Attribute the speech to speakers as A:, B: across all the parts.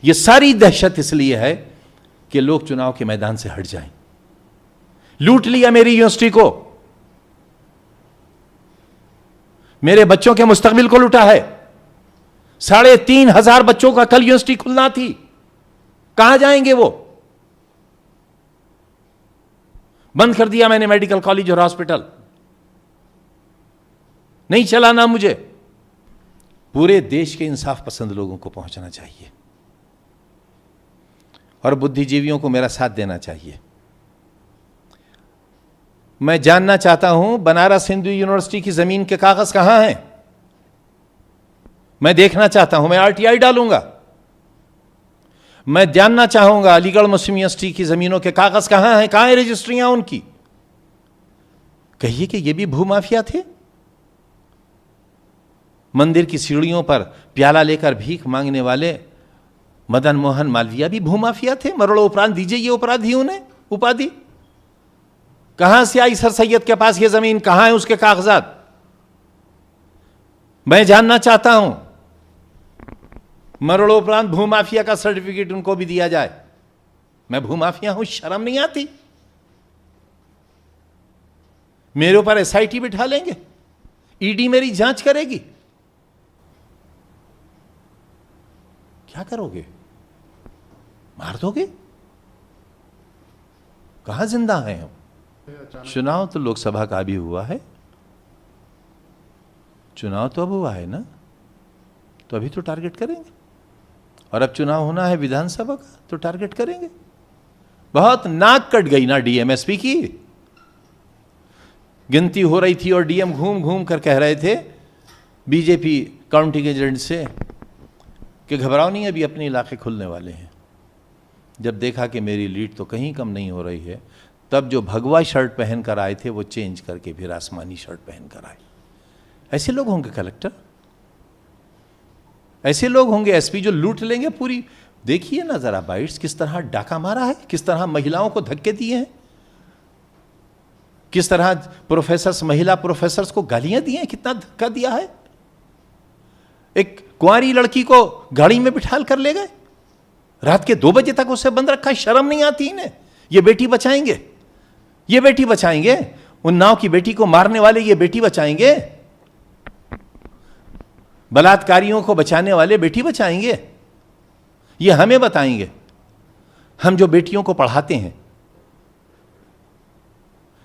A: यह सारी दहशत इसलिए है कि लोग चुनाव के मैदान से हट जाएं। लूट लिया मेरी यूनिवर्सिटी को, मेरे बच्चों के मुस्तकबिल को लूटा है। 3,500 बच्चों का कल यूनिवर्सिटी खुलना थी, कहां जाएंगे वो? बंद कर दिया मैंने मेडिकल कॉलेज और हॉस्पिटल, नहीं चलाना मुझे। पूरे देश के इंसाफ पसंद लोगों को पहुंचना चाहिए और बुद्धिजीवियों को मेरा साथ देना चाहिए। मैं जानना चाहता हूं बनारस हिंदू यूनिवर्सिटी की जमीन के कागज कहां हैं? मैं देखना चाहता हूं, मैं आरटीआई डालूंगा। मैं जानना चाहूंगा अलीगढ़ मुस्लिम यूनिवर्सिटी की जमीनों के कागज कहां हैं, कहां है रजिस्ट्रियां उनकी? कहिए कि ये भी भूमाफिया थे। मंदिर की सीढ़ियों पर प्याला लेकर भीख मांगने वाले मदन मोहन मालवीय भी भूमाफिया थे। मरोड़ो उपरांत दीजिए ये अपराधियों ने उपाधि। कहां से आई सर सैयद के पास ये जमीन, कहां है उसके कागजात? मैं जानना चाहता हूं। मरणोपरांत भूमाफिया का सर्टिफिकेट उनको भी दिया जाए। मैं भूमाफिया हूं, शर्म नहीं आती? मेरे ऊपर एसआईटी बिठा लेंगे, ईडी मेरी जांच करेगी, क्या करोगे? मार दोगे? कहां जिंदा हैं हम? चुनाव तो लोकसभा का भी हुआ है, चुनाव तो अब हुआ है ना, तो अभी तो टारगेट करेंगे। और अब चुनाव होना है विधानसभा का, तो टारगेट करेंगे। बहुत नाक कट गई ना डीएमएसपी की। गिनती हो रही थी और डीएम घूम घूम कर कह रहे थे बीजेपी काउंटिंग एजेंट से कि घबराओ नहीं, अभी अपने इलाके खुलने वाले हैं। जब देखा कि मेरी लीड तो कहीं कम नहीं हो रही है, तब जो भगवा शर्ट पहनकर आए थे वो चेंज करके फिर आसमानी शर्ट पहनकर आए। ऐसे लोग होंगे कलेक्टर, ऐसे लोग होंगे एसपी जो लूट लेंगे पूरी। देखिए ना जरा बाइट्स, किस तरह डाका मारा है, किस तरह महिलाओं को धक्के दिए हैं, किस तरह प्रोफेसर्स, महिला प्रोफेसर्स को गालियां दी हैं, कितना धक्का दिया है। एक कुंवारी लड़की को गाड़ी में बिठाल कर ले गए, रात के 2 बजे तक उसे बंद रखा। शर्म नहीं आती इन्हें? ये बेटी बचाएंगे, ये बेटी बचाएंगे, उन नाव की बेटी को मारने वाले ये बेटी बचाएंगे, बलात्कारियों को बचाने वाले बेटी बचाएंगे, ये हमें बताएंगे। हम जो बेटियों को पढ़ाते हैं,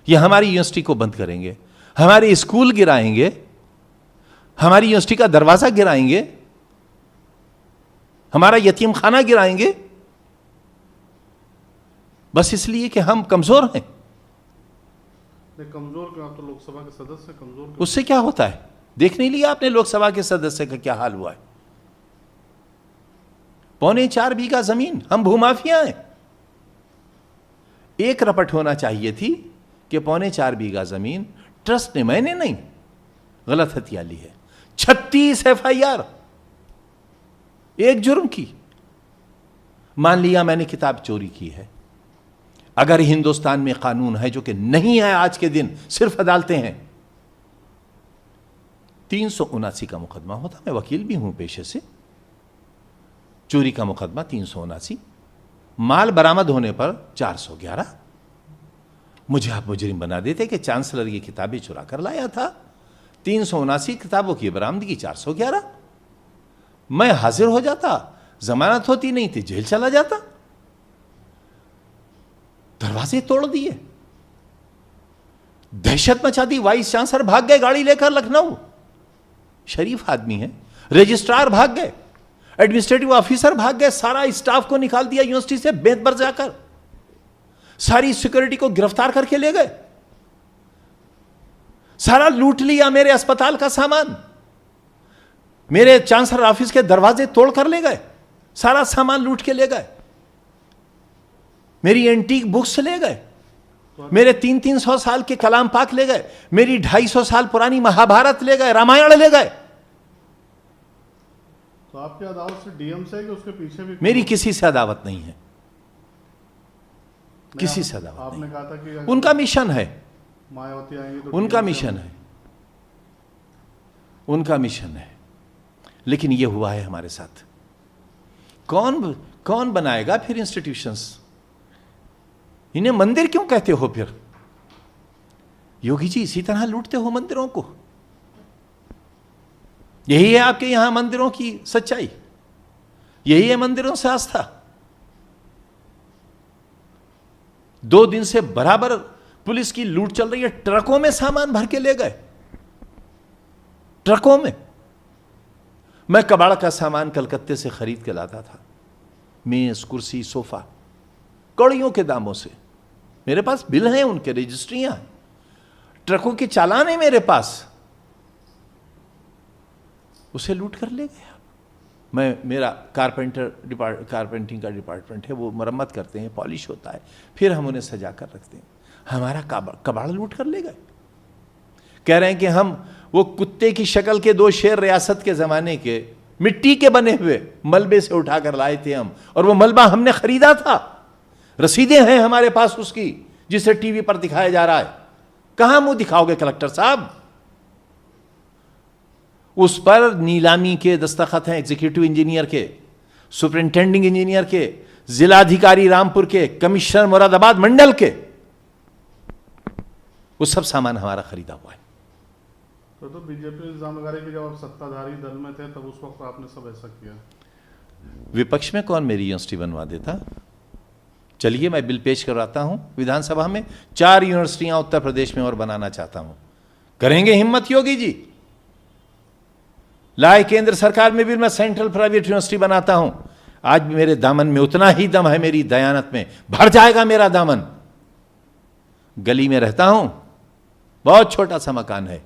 A: ये हमारी यूनिवर्सिटी को बंद करेंगे, हमारे स्कूल गिराएंगे, हमारी यूनिवर्सिटी का दरवाजा गिराएंगे, हमारा यतीम खाना गिराएंगे, बस इसलिए कि हम कमजोर हैं।
B: कमजोर क्यों? आप तो लोकसभा के सदस्य कमजोर क्यों?
A: उससे क्या होता है? देख नहीं लिया आपने लोकसभा के सदस्य का क्या हाल हुआ है? 4.25 बीघा जमीन, हम भूमाफिया हैं। 1 रपट होना चाहिए थी कि 4.25 बीघा जमीन ट्रस्ट ने, मैंने नहीं, गलत हथिया ली है। 36 एफआईआर एक जुर्म की। मान लिया मैंने किताब चोरी की है। अगर हिंदुस्तान में कानून है, जो कि नहीं है आज के दिन, सिर्फ अदालतें हैं, 379 का मुकदमा होता। मैं वकील भी हूं पेशे से। चोरी का मुकदमा 379, माल बरामद होने पर 411। मुझे आप मुजरिम बना देते कि चांसलर ये किताबें चुरा कर लाया था। 379 किताबों की बरामदगी, 411। मैं हाजिर हो जाता, जमानत होती नहीं थी, जेल चला जाता। दरवाजे तोड़ दिए, दहशत मचा दी। वाइस चांसलर भाग गए गाड़ी लेकर लखनऊ, शरीफ आदमी है। रजिस्ट्रार भाग गए, एडमिनिस्ट्रेटिव ऑफिसर भाग गए, सारा स्टाफ को निकाल दिया यूनिवर्सिटी से बेत पर जाकर, सारी सिक्योरिटी को गिरफ्तार करके ले गए, सारा लूट लिया मेरे अस्पताल का सामान, मेरे चांसलर ऑफिस के दरवाजे तोड़ कर ले गए, सारा सामान लूट के ले गए, मेरी एंटीक बुक्स ले गए, मेरे 300 साल के कलाम पाक ले गए, मेरी 250 साल पुरानी महाभारत ले गए, रामायण ले गए।
B: तो आपकी अदावत से डीएम से है कि उसके पीछे भी?
A: मेरी किसी से अदावत नहीं है, किसी से अदावत नहीं।
B: आपने कहा था कि
A: उनका मिशन है,
B: मायावती आएंगी तो
A: उनका मिशन है, उनका मिशन है। लेकिन यह हुआ है हमारे साथ। कौन बनाएगा फिर इंस्टीट्यूशंस? इन्हें मंदिर क्यों कहते हो फिर? योगी जी इसी तरह लूटते हो मंदिरों को। यही है आपके यहां मंदिरों की सच्चाई, यही है मंदिरों से आस्था। 2 दिन से बराबर पुलिस की लूट चल रही है। ट्रकों में सामान भर के ले गए, ट्रकों में। मैं कबाड़ का सामान कलकत्ते से खरीद के लाता था, मेज, कुर्सी, सोफा, कौड़ियों के दामों से। मेरे पास बिल हैं, उनके रजिस्ट्रियां, ट्रकों के चालान है मेरे पास। उसे लूट कर ले गया। मेरा कारपेंटिंग का डिपार्टमेंट है, वो मरम्मत करते हैं, पॉलिश होता है, फिर हम उन्हें सजा कर रखते हैं। हमारा कबाड़ लूट कर ले गए। कह रहे हैं कि हम वो कुत्ते की शक्ल के 2 शेर रियासत के जमाने के मिट्टी के बने हुए मलबे से उठाकर लाए थे हम, और वो मलबा हमने खरीदा था। रसीदें हैं हमारे पास उसकी, जिसे टीवी पर दिखाया जा रहा है। कहां मुंह दिखाओगे कलेक्टर साहब? उस पर नीलामी के दस्तखत हैं एग्जीक्यूटिव इंजीनियर के, सुपरिंटेंडिंग इंजीनियर के, जिलाधिकारी रामपुर के, कमिश्नर मुरादाबाद मंडल के। वो सब सामान हमारा खरीदा हुआ है।
B: तो बीजेपी इल्जाम लगा रही है कि जब आप सत्ताधारी दल में थे तब उस वक्त आपने सब ऐसा किया।
A: विपक्ष में कौन मेरी यूनिवर्सिटी बनवा देता? चलिए मैं बिल पेश करवाता हूं विधानसभा में। 4 यूनिवर्सिटियां उत्तर प्रदेश में और बनाना चाहता हूं। करेंगे हिम्मत योगी जी? लाए केंद्र सरकार में भी मैं सेंट्रल प्राइवेट यूनिवर्सिटी बनाता हूं। आज भी मेरे दामन में उतना ही दम है, मेरी दयानत में भर जाएगा मेरा दामन। गली में रहता हूं, बहुत छोटा सा मकान है,